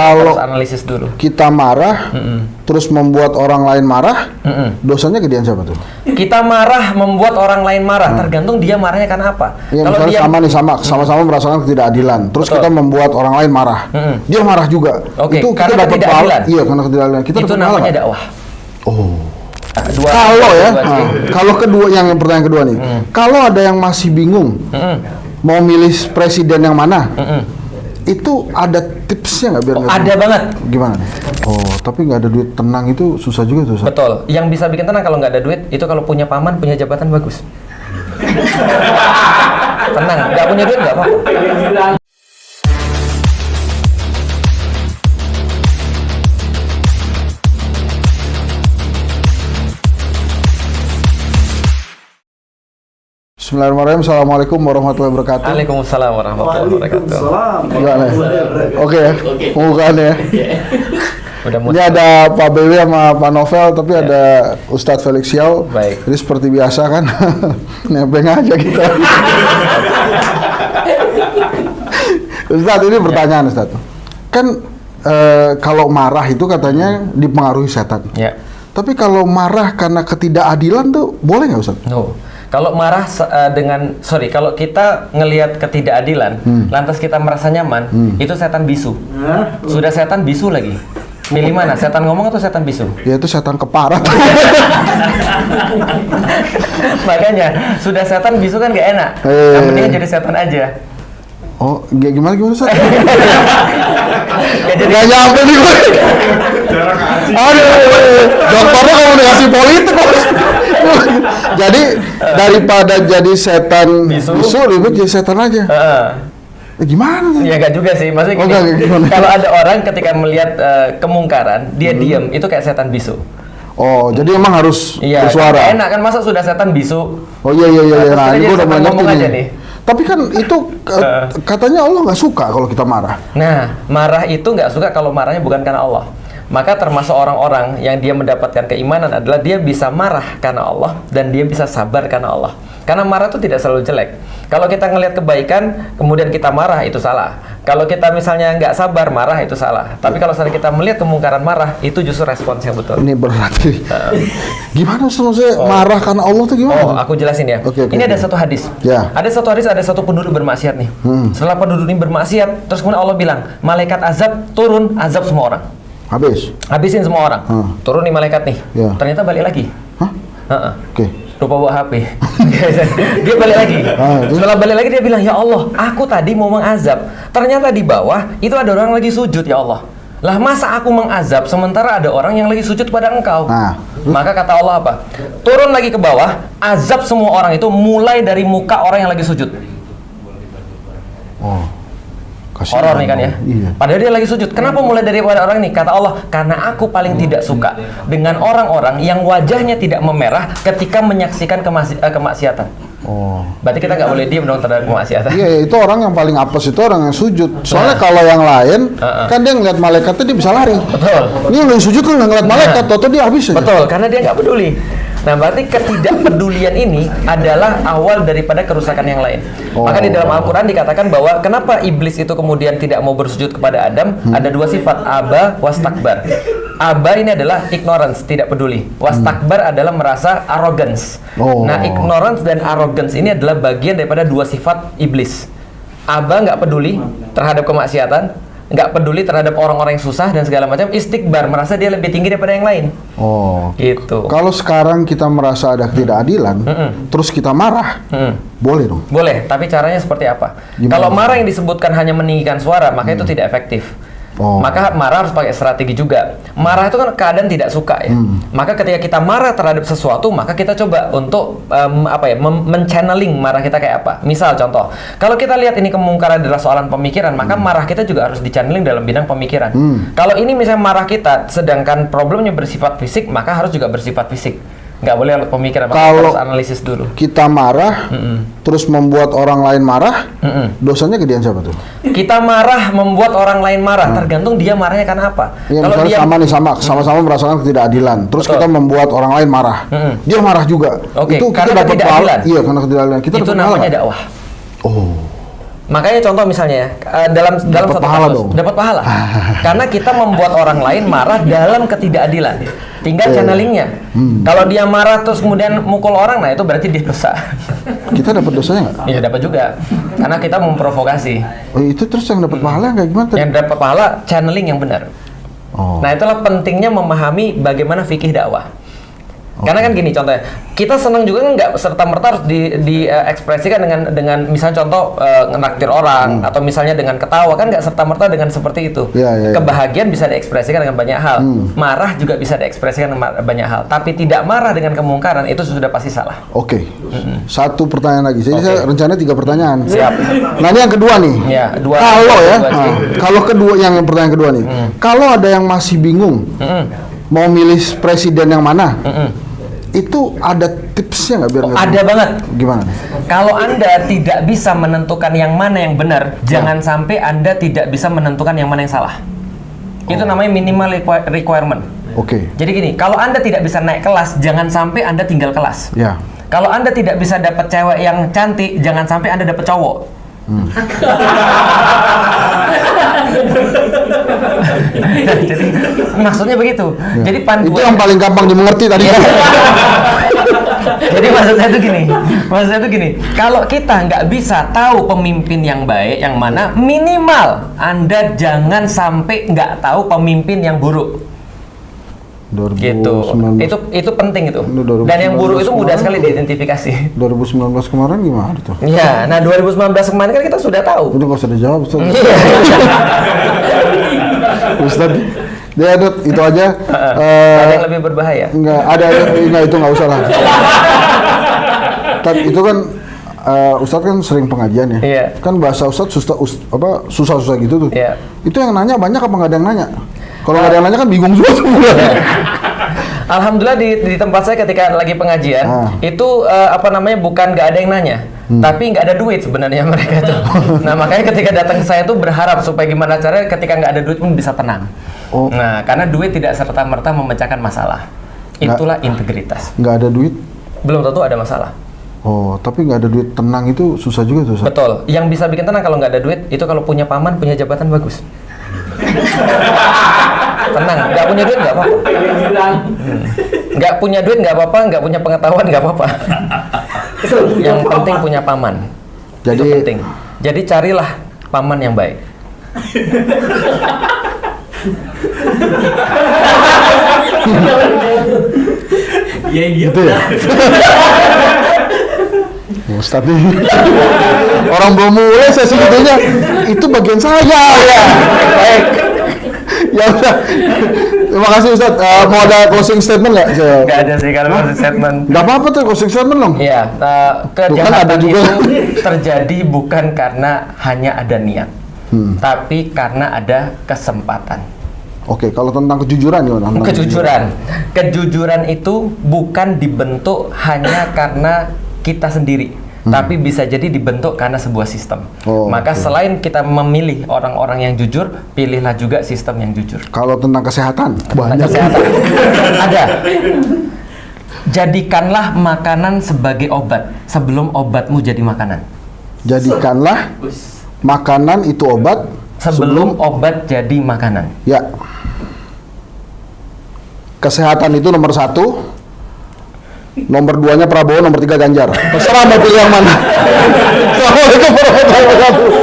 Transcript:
Kalau harus analisis dulu. kita marah, terus membuat orang lain marah, dosanya gedean siapa tuh? Kita marah membuat orang lain marah, tergantung dia marahnya karena apa. Ya, Kalau misalnya dia sama-sama merasakan ketidakadilan, terus Betul. kita membuat orang lain marah, dia marah juga. Oke, Itu kita karena dapat ketidakadilan. pahala. Iya, karena ketidakadilan. Kita itu dapat namanya pahala. dakwah. Oh. Dua, Kalau ya, dua, dua, kalau kedua yang pertanyaan kedua nih, kalau ada yang masih bingung mau milih presiden yang mana, itu ada tipsnya nggak biar nggak ada bingung? banget. Gimana? Oh, tapi nggak ada duit tenang itu susah juga tuh. Ustaz. Betul. Yang bisa bikin tenang kalau nggak ada duit itu kalau punya paman, punya jabatan bagus. Tenang, nggak punya duit nggak apa-apa. Bismillahirrahmanirrahim. Assalamualaikum warahmatullahi wabarakatuh. Waalaikumsalam warahmatullahi wabarakatuh. Gimana? Oke ya, pembukaannya ya. Udah Ini ada Pak BW sama Pak Novel, tapi ada Ustadz Felix Xiao. Baik. Jadi seperti biasa kan, nebeng aja kita. Ustadz, ini pertanyaan Ustadz. Kan kalau marah itu katanya dipengaruhi setan. Ya. Tapi kalau marah karena ketidakadilan tuh boleh nggak Ustadz? No. Kalau marah kalau kita ngelihat ketidakadilan, lantas kita merasa nyaman, itu setan bisu. Sudah setan bisu lagi. Pilih mana? Setan ngomong atau setan bisu? Ya itu setan keparat. Makanya sudah setan bisu kan gak enak. Yang penting jadi setan aja. Oh, gimana Ustaz? Ya, jadi Gak nyampe nih gue. Aduh, dokternya komunikasi politik Bos. Jadi daripada jadi setan bisu lebih jadi setan aja. Gimana tuh? Ya gak juga sih, maksudnya gini, kalau ada orang ketika melihat kemungkaran, dia diam, itu kayak setan bisu. Oh, jadi emang harus Iya, bersuara. kan enak kan, masa sudah setan bisu. Oh iya. Nah, ini gue udah ngomong mengerti aja nih. nih. Tapi kan itu katanya Allah nggak suka kalau kita marah. Nah, marah itu nggak suka kalau marahnya bukan karena Allah. Maka termasuk orang-orang yang dia mendapatkan keimanan adalah dia bisa marah karena Allah dan dia bisa sabar karena Allah. Karena marah itu tidak selalu jelek. Kalau kita ngelihat kebaikan, kemudian kita marah, itu salah. Kalau kita misalnya nggak sabar, marah, itu salah. Tapi kalau misalnya kita melihat kemungkaran marah, itu justru respons yang betul. Ini berarti. Gimana maksudnya marah karena Allah tuh gimana? Oh, aku jelasin ya. Oke. Ini ada satu hadis. Ya. Ada satu penduduk bermaksiat nih. Setelah penduduk ini bermaksiat, terus kemudian Allah bilang, malaikat azab turun, azab semua orang. Habisin semua orang. Turun nih malaikat nih. Ya. Ternyata balik lagi. Hah? Oke. Lupa bawa HP. Dia balik lagi. Setelah balik lagi dia bilang, ya Allah, aku tadi mau mengazab. Ternyata di bawah itu ada orang lagi sujud, ya Allah. Lah masa aku mengazab sementara ada orang yang lagi sujud pada engkau? Maka kata Allah apa? Turun lagi ke bawah, azab semua orang itu mulai dari muka orang yang lagi sujud. Oh. Horor nih kan ya? Iya. Padahal dia lagi sujud. Kenapa mulai daripada orang ini? Kata Allah, karena aku paling tidak suka dengan orang-orang yang wajahnya tidak memerah ketika menyaksikan kemaksiatan. Oh. Berarti kita nggak boleh diam dong terhadap kemaksiatan. Iya, itu orang yang paling apes itu orang yang sujud. Soalnya kalau yang lain, kan dia ngeliat malaikatnya dia bisa lari. Betul. Ini yang lagi sujud kan nggak ngeliat malaikat, toto dia habis aja. Betul, karena dia nggak peduli. Nah, berarti ketidakpedulian ini adalah awal daripada kerusakan yang lain. Maka di dalam Al-Quran dikatakan bahwa kenapa iblis itu kemudian tidak mau bersujud kepada Adam, ada dua sifat, aba wastakbar. Aba ini adalah ignorance, tidak peduli. Wastakbar adalah merasa arrogance. Nah, ignorance dan arrogance ini adalah bagian daripada dua sifat iblis. Aba nggak peduli terhadap kemaksiatan, nggak peduli terhadap orang-orang yang susah dan segala macam. Istikbar, merasa dia lebih tinggi daripada yang lain. Oh, gitu. Kalau sekarang kita merasa ada ketidakadilan, terus kita marah, boleh dong? Boleh, tapi caranya seperti apa? Kalau marah yang disebutkan hanya meninggikan suara, maka itu tidak efektif. Maka marah harus pakai strategi juga. Marah itu kan keadaan tidak suka ya. Maka ketika kita marah terhadap sesuatu, maka kita coba untuk men-channeling marah kita kayak apa. Misal contoh, kalau kita lihat ini kemungkaran adalah soalan pemikiran, maka marah kita juga harus di-channeling dalam bidang pemikiran. Kalau ini misalnya marah kita, sedangkan problemnya bersifat fisik, maka harus juga bersifat fisik. Nggak boleh lewat pemikiran, Kalau harus analisis dulu. Kita marah, terus membuat orang lain marah, dosanya gedean siapa tuh? Kita marah membuat orang lain marah, tergantung dia marahnya karena apa. Ya, kalau dia sama-sama merasakan ketidakadilan, terus kita membuat orang lain marah, dia marah juga. Oke, itu karena kita dapat pahala. ketidakadilan. Iya, karena ketidakadilan. Kita itu dapat namanya pahala. dakwah. Oh. Makanya contoh misalnya ya, dalam Dapat satu pahala kasus dong. dapat pahala. Karena kita membuat orang lain marah dalam ketidakadilan. Tinggal channelingnya. Kalau dia marah terus kemudian mukul orang, nah itu berarti dia dosa. Kita dapat dosanya nggak? Iya dapat juga. Karena kita memprovokasi. Oh, itu terus yang dapat pahala kayak gimana tadi? Yang dapat pahala channeling yang benar. Oh. Nah itulah pentingnya memahami bagaimana fikih dakwah. Karena kan gini contohnya, kita senang juga kan nggak serta merta harus diekspresikan dengan misalnya contoh ngenaktir orang atau misalnya dengan ketawa kan nggak serta merta dengan seperti itu. Ya. Kebahagiaan bisa diekspresikan dengan banyak hal, marah juga bisa diekspresikan dengan banyak hal. Tapi tidak marah dengan kemungkaran itu sudah pasti salah. Oke. Satu pertanyaan lagi. Jadi saya rencananya 3 pertanyaan. Siap. Nah ini yang kedua nih. Ya, Kalau kedua yang pertanyaan kedua nih. Kalau ada yang masih bingung mau milih presiden yang mana? Itu ada tipsnya nggak biar nggak Ada banget. Gimana? Kalau Anda tidak bisa menentukan yang mana yang benar, jangan sampai Anda tidak bisa menentukan yang mana yang salah. Itu namanya minimal requirement. Oke. Jadi gini, kalau Anda tidak bisa naik kelas, jangan sampai Anda tinggal kelas. Ya. Kalau Anda tidak bisa dapat cewek yang cantik, jangan sampai Anda dapat cowok. Jadi maksudnya begitu. Jadi panduan Itu yang paling gampang dimengerti tadi. Jadi maksudnya itu gini, kalau kita nggak bisa tahu pemimpin yang baik yang mana, minimal Anda jangan sampai nggak tahu pemimpin yang buruk. 2019. Gitu. Itu penting itu. Ini 2019 Dan yang buruk itu mudah sekali diidentifikasi. 2019 kemarin gimana tuh? Iya, nah 2019 kemarin kan kita sudah tahu. Udah nggak usah dijawab, Ustaz. Iya. Ustaz, dia itu aja. Ada yang lebih berbahaya. Enggak itu nggak usah lah. Itu kan Ustadz kan sering pengajian ya. Iya. Kan bahasa Ustadz susah-susah gitu tuh. Iya. Itu yang nanya banyak apa nggak ada yang nanya? Kalau nggak ada yang nanya kan bingung semua. Alhamdulillah di tempat saya ketika lagi pengajian itu bukan nggak ada yang nanya, tapi nggak ada duit sebenarnya mereka itu. Nah makanya ketika datang ke saya tuh berharap supaya gimana caranya ketika nggak ada duit pun bisa tenang. Oh. Nah karena duit tidak serta merta memecahkan masalah. Itulah integritas. Nggak ada duit? Belum tentu ada masalah. Oh, tapi nggak ada duit tenang itu susah juga tuh. Ustaz. Betul. Yang bisa bikin tenang kalau nggak ada duit itu kalau punya paman, punya jabatan bagus. Tenang, nggak punya duit nggak apa-apa. Nggak punya duit nggak apa-apa, nggak punya pengetahuan nggak apa-apa. Yang penting punya paman. Itu penting. Jadi carilah paman yang baik. Gitu ya. Ustadz nih, orang belum mulai sesi itunya, itu bagian saya ya. Baik. Ya udah. Terima kasih Ustadz. Mau ada closing statement nggak? Nggak ada sih kalau closing statement. Nggak apa-apa tuh closing statement dong. Iya, ada kejahatan juga. itu terjadi bukan karena hanya ada niat, tapi karena ada kesempatan. Oke, kalau tentang kejujuran gimana? Kejujuran itu bukan dibentuk hanya karena kita sendiri, tapi bisa jadi dibentuk karena sebuah sistem. Maka selain kita memilih orang-orang yang jujur, pilihlah juga sistem yang jujur. Kalau tentang kesehatan, banyak. Kesehatan ada. Jadikanlah makanan sebagai obat sebelum obatmu jadi makanan. Jadikanlah makanan itu obat sebelum obat jadi makanan. Ya. Kesehatan itu nomor 1. Nomor 2-nya Prabowo, nomor 3 Ganjar. Terserah mau pilih yang mana. Assalamualaikum warahmatullahi wabarakatuh.